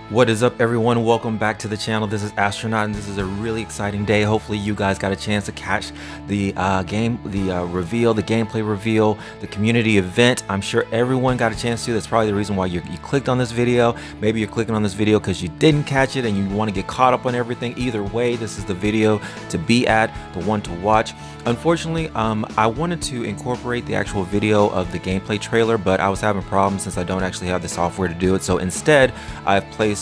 What is up, everyone? Welcome back to the channel. This is Astronaut, and this is a really exciting day. Hopefully you guys got a chance to catch the reveal, the gameplay reveal, the community event. I'm sure everyone got a chance to. That's probably the reason why you clicked on this video. Maybe you're clicking on this video because you didn't catch it and you want to get caught up on everything. Either way, this is the video to be at, the one to watch. Unfortunately, I wanted to incorporate the actual video of the gameplay trailer, but I was having problems since I don't actually have the software to do it. So instead, I've placed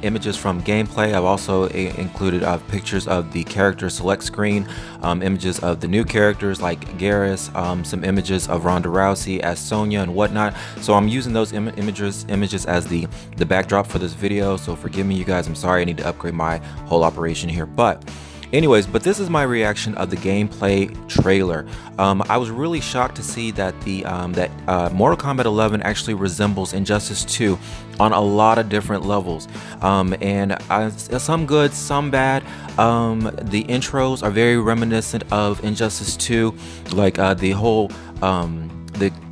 images from gameplay. I've also included pictures of the character select screen, images of the new characters like Garrus, some images of Ronda Rousey as Sonya and whatnot. So I'm using those images as the backdrop for this video. So forgive me, you guys. I'm sorry. I need to upgrade my whole operation here, but this is my reaction of the gameplay trailer. I was really shocked to see that Mortal Kombat 11 actually resembles Injustice 2 on a lot of different levels, and some good, some bad. The intros are very reminiscent of Injustice 2, like the whole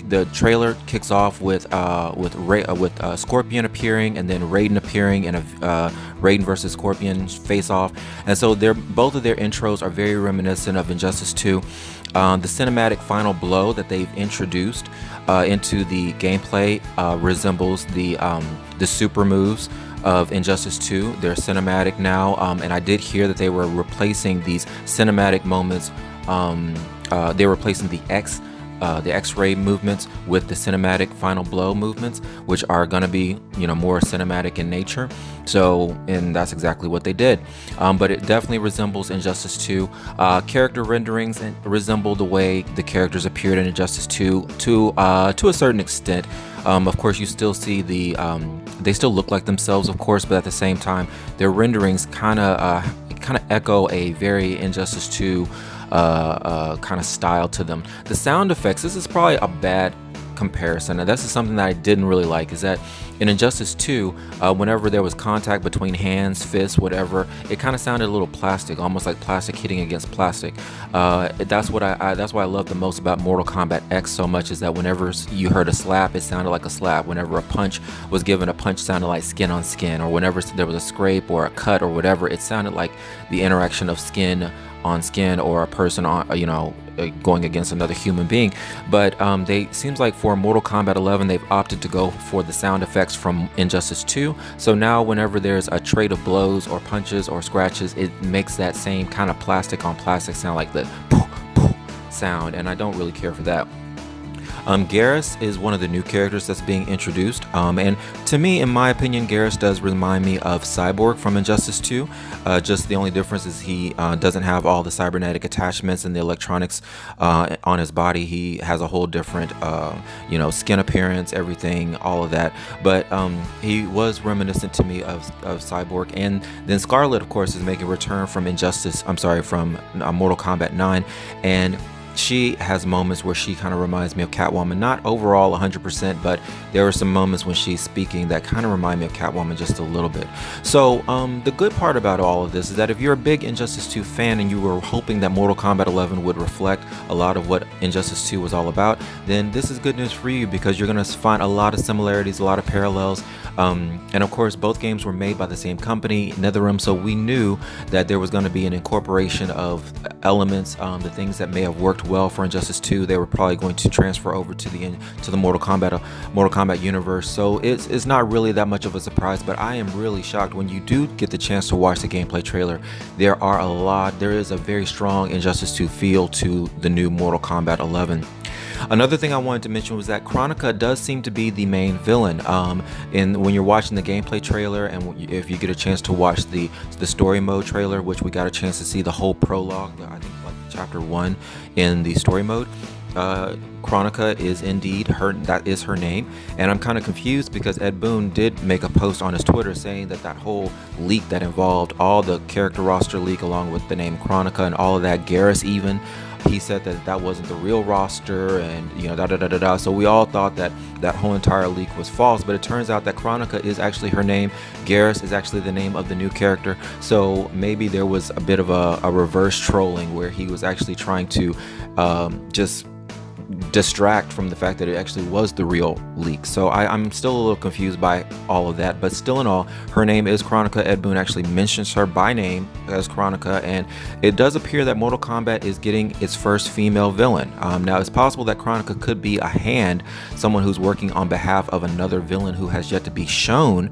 the trailer kicks off with Scorpion appearing, and then Raiden appearing in a Raiden versus Scorpion face off, and so both of their intros are very reminiscent of Injustice 2. The cinematic final blow that they've introduced into the gameplay resembles the super moves of Injustice 2. They're cinematic now, and I did hear that they were replacing these cinematic moments. They're replacing the X-ray movements with the cinematic final blow movements, which are going to be, more cinematic in nature. So, and that's exactly what they did. But it definitely resembles Injustice 2. Character renderings resemble the way the characters appeared in Injustice 2 to a certain extent. Of course, you still see they still look like themselves, of course, but at the same time, their renderings kind of echo a very Injustice 2 kind of style to them. The sound effects, this is probably a bad comparison, and this is something that I didn't really like, is that in Injustice 2, whenever there was contact between hands, fists, whatever, it kind of sounded a little plastic, almost like plastic hitting against plastic. That's why I love the most about Mortal Kombat X so much, is that whenever you heard a slap, it sounded like a slap. Whenever a punch was given, a punch sounded like skin on skin, or whenever there was a scrape or a cut or whatever, it sounded like the interaction of skin on skin, or a person on, going against another human being. But they seems like for Mortal Kombat 11, they've opted to go for the sound effects from Injustice 2. So now whenever there's a trade of blows or punches or scratches, it makes that same kind of plastic on plastic sound, like the poof, poof sound, and I don't really care for that. Garrus is one of the new characters that's being introduced, and to me, in my opinion, Garrus does remind me of Cyborg from Injustice 2. Just the only difference is he doesn't have all the cybernetic attachments and the electronics on his body. He has a whole different, skin appearance, everything, all of that. But he was reminiscent to me of Cyborg. And then Skarlet, of course, is making a return from from Mortal Kombat 9, and she has moments where she kind of reminds me of Catwoman, not overall 100%, but there are some moments when she's speaking that kind of remind me of Catwoman just a little bit. So the good part about all of this is that if you're a big Injustice 2 fan and you were hoping that Mortal Kombat 11 would reflect a lot of what Injustice 2 was all about, then this is good news for you, because you're going to find a lot of similarities, a lot of parallels. And of course, both games were made by the same company, NetherRealm, so we knew that there was going to be an incorporation of elements, the things that may have worked well for Injustice 2, they were probably going to transfer over to the Mortal Kombat universe. So it's not really that much of a surprise, but I am really shocked when you do get the chance to watch the gameplay trailer. There is a very strong Injustice 2 feel to the new Mortal Kombat 11. Another thing I wanted to mention was that Chronica does seem to be the main villain. And when you're watching the gameplay trailer, and if you get a chance to watch the story mode trailer, which we got a chance to see the whole prologue, I think like chapter 1 in the story mode, Chronica is indeed that is her name. And I'm kind of confused because Ed Boon did make a post on his Twitter saying that whole leak that involved all the character roster leak along with the name Chronica and all of that, Garrus even, he said that wasn't the real roster, and so we all thought that whole entire leak was false, but it turns out that Chronica is actually her name. Garrus is actually the name of the new character. So maybe there was a bit of a reverse trolling where he was actually trying to just distract from the fact that it actually was the real leak. So I'm still a little confused by all of that, but still in all, her name is Chronica. Ed Boon actually mentions her by name as Chronica, and it does appear that Mortal Kombat is getting its first female villain. Now it's possible that Chronica could be a hand, someone who's working on behalf of another villain who has yet to be shown,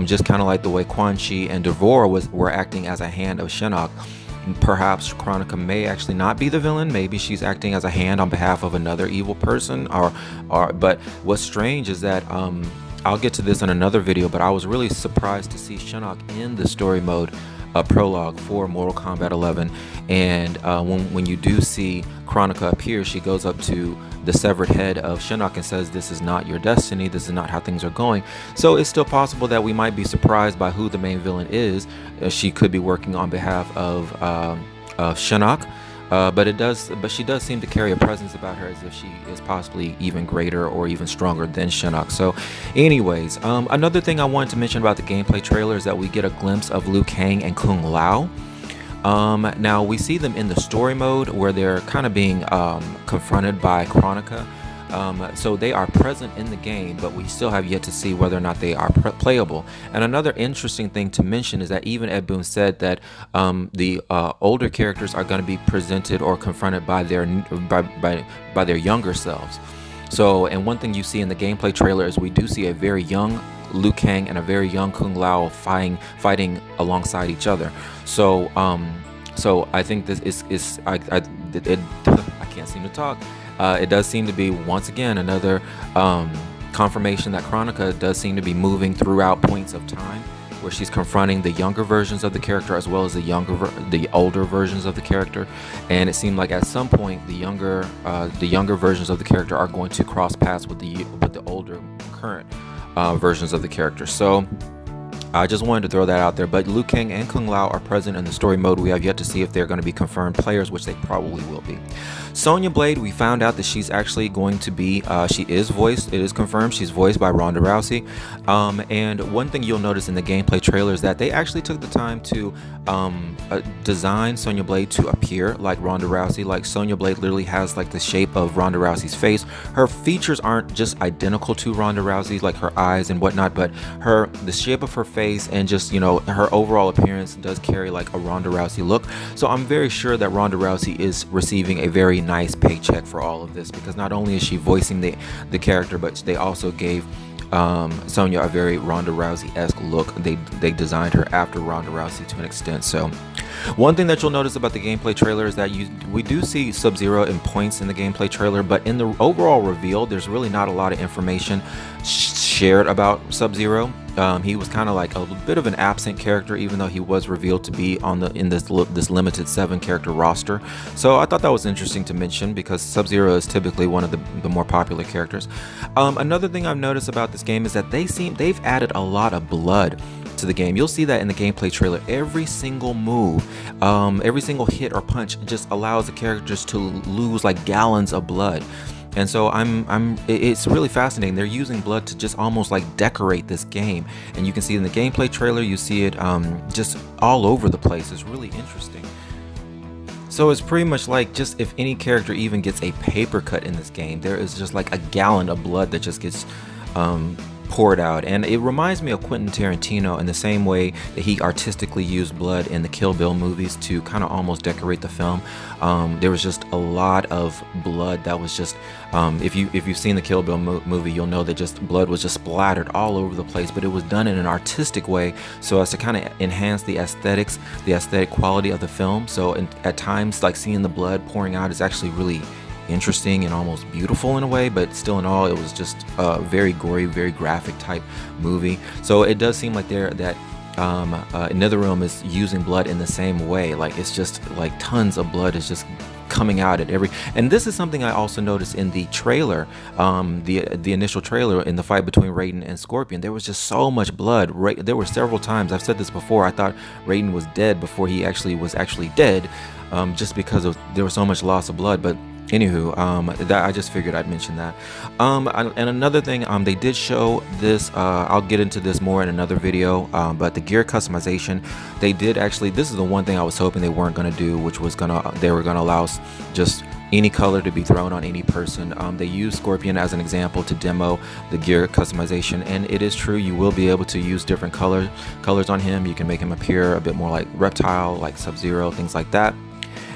just kind of like the way Quan Chi and Devore were acting as a hand of Shinnok. Perhaps Chronica may actually not be the villain. Maybe she's acting as a hand on behalf of another evil person. But what's strange is that I'll get to this in another video, but I was really surprised to see Shinnok in the story mode prologue for Mortal Kombat 11. And when you do see Chronica appear, she goes up to the severed head of Shinnok and says, "This is not your destiny. This is not how things are going." So it's still possible that we might be surprised by who the main villain is. She could be working on behalf of Shinnok, but she does seem to carry a presence about her as if she is possibly even greater or even stronger than Shinnok. So anyways, another thing I wanted to mention about the gameplay trailer is that we get a glimpse of Liu Kang and Kung Lao. Now we see them in the story mode where they're kind of being confronted by Chronica. So they are present in the game, but we still have yet to see whether or not they are playable. And another interesting thing to mention is that even Ed Boon said that the older characters are going to be presented or confronted by their younger selves. So, and one thing you see in the gameplay trailer is we do see a very young Liu Kang and a very young Kung Lao fighting alongside each other. So so I think this is I can't seem to talk. It does seem to be once again another confirmation that Chronica does seem to be moving throughout points of time where she's confronting the younger versions of the character as well as the older versions of the character. And it seemed like at some point the younger versions of the character are going to cross paths with the older current versions of the character. So I just wanted to throw that out there. But Liu Kang and Kung Lao are present in the story mode. We have yet to see if they're going to be confirmed players, which they probably will be. Sonya Blade, we found out that she's actually going to be, she is voiced, it is confirmed, she's voiced by Ronda Rousey. And one thing you'll notice in the gameplay trailer is that they actually took the time to design Sonya Blade to appear like Ronda Rousey. Like Sonya Blade literally has like the shape of Ronda Rousey's face. Her features aren't just identical to Ronda Rousey's, like her eyes and whatnot, but the shape of her face and just, you know, her overall appearance does carry like a Ronda Rousey look. So I'm very sure that Ronda Rousey is receiving a very nice paycheck for all of this, because not only is she voicing the character, but they also gave Sonya a very Ronda Rousey-esque look. They designed her after Ronda Rousey to an extent. So one thing that you'll notice about the gameplay trailer is that we do see Sub-Zero in points in the gameplay trailer, but in the overall reveal there's really not a lot of information shared about Sub-Zero. He was kind of like a bit of an absent character, even though he was revealed to be in this limited 7-character roster. So I thought that was interesting to mention, because Sub-Zero is typically one of the more popular characters. Another thing I've noticed about this game is that they've added a lot of blood to the game. You'll see that in the gameplay trailer. Every single move, every single hit or punch just allows the characters to lose like gallons of blood. And so it's really fascinating. They're using blood to just almost like decorate this game. And you can see in the gameplay trailer, you see it just all over the place. It's really interesting. So it's pretty much like, just if any character even gets a paper cut in this game, there is just like a gallon of blood that just gets poured out. And it reminds me of Quentin Tarantino in the same way that he artistically used blood in the Kill Bill movies to kind of almost decorate the film. There was just a lot of blood that was just if you've seen the Kill Bill movie, you'll know that just blood was just splattered all over the place, but it was done in an artistic way so as to kind of enhance the aesthetic quality of the film. So at times, like, seeing the blood pouring out is actually really interesting and almost beautiful in a way, but still in all, it was just a very gory, very graphic type movie. So it does seem like NetherRealm is using blood in the same way. Like, it's just like tons of blood is just coming out at every. And this is something I also noticed in the trailer, the initial trailer, in the fight between Raiden and Scorpion. There was just so much blood. There were several times, I've said this before, I thought Raiden was dead before he was actually dead, just because there was so much loss of blood. But anywho, that I just figured I'd mention that. And another thing, they did show this. I'll get into this more in another video. But the gear customization, they did actually. This is the one thing I was hoping they weren't going to do, which was they were going to allow us just any color to be thrown on any person. They use Scorpion as an example to demo the gear customization, and it is true, you will be able to use different colors on him. You can make him appear a bit more like Reptile, like Sub-Zero, things like that.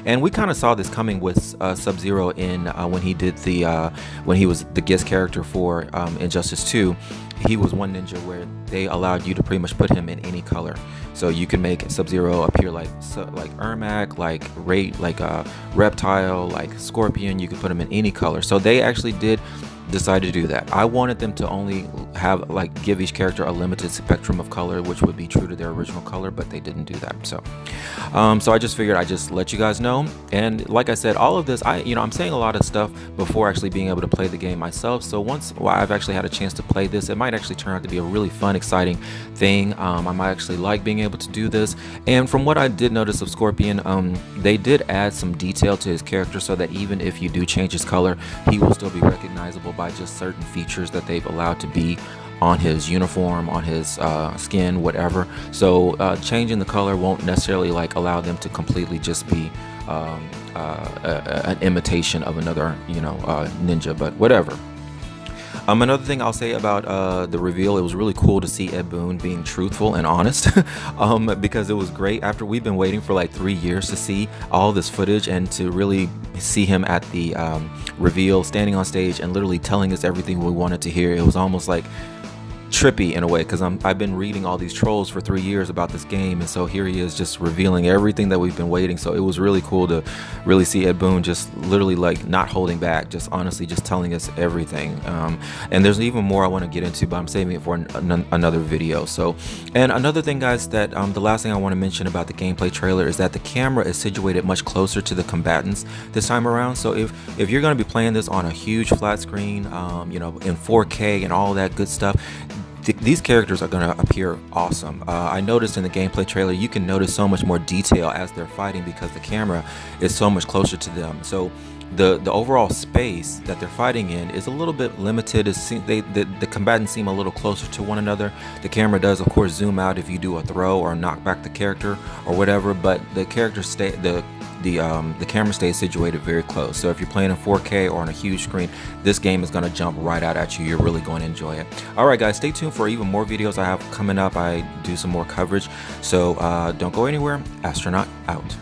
And we kind of saw this coming with Sub-Zero in when he did the when he was the guest character for Injustice 2. He was one ninja where they allowed you to pretty much put him in any color. So you can make Sub-Zero appear like Ermac, like Reptile, like Scorpion. You could put him in any color. So they actually did decide to do that. I wanted them to only have give each character a limited spectrum of color, which would be true to their original color, but they didn't do that. So I just figured I'd just let you guys know. And like I said, all of this, I'm saying a lot of stuff before actually being able to play the game myself. So once I've actually had a chance to play this, it might actually turn out to be a really fun, exciting thing. I might actually like being able to do this. And from what I did notice of Scorpion, they did add some detail to his character so that even if you do change his color, he will still be recognizable by just certain features that they've allowed to be on his uniform, on his skin, whatever. So changing the color won't necessarily allow them to completely just be an imitation of another ninja, but whatever. Another thing I'll say about the reveal, it was really cool to see Ed Boon being truthful and honest because it was great after we've been waiting for 3 years to see all this footage and to really see him at the reveal, standing on stage and literally telling us everything we wanted to hear. It was almost trippy in a way, because I've been reading all these trolls for 3 years about this game, and so here he is just revealing everything that we've been waiting. So it was really cool to really see Ed Boon just literally not holding back, just honestly just telling us everything. And there's even more I want to get into, but I'm saving it for another video. So, and another thing, guys, that the last thing I want to mention about the gameplay trailer is that the camera is situated much closer to the combatants this time around. So if you're going to be playing this on a huge flat screen, in 4K and all that good stuff, these characters are going to appear awesome. I noticed in the gameplay trailer, you can notice so much more detail as they're fighting because the camera is so much closer to them. So the overall space that they're fighting in is a little bit limited. The combatants seem a little closer to one another. The camera does, of course, zoom out if you do a throw or knock back the character or whatever, but the camera stays situated very close. So if you're playing in 4K or on a huge screen, this game is going to jump right out at you. You're really going to enjoy it. Alright guys, stay tuned for even more videos I have coming up. I do some more coverage, so don't go anywhere. Astronaut out.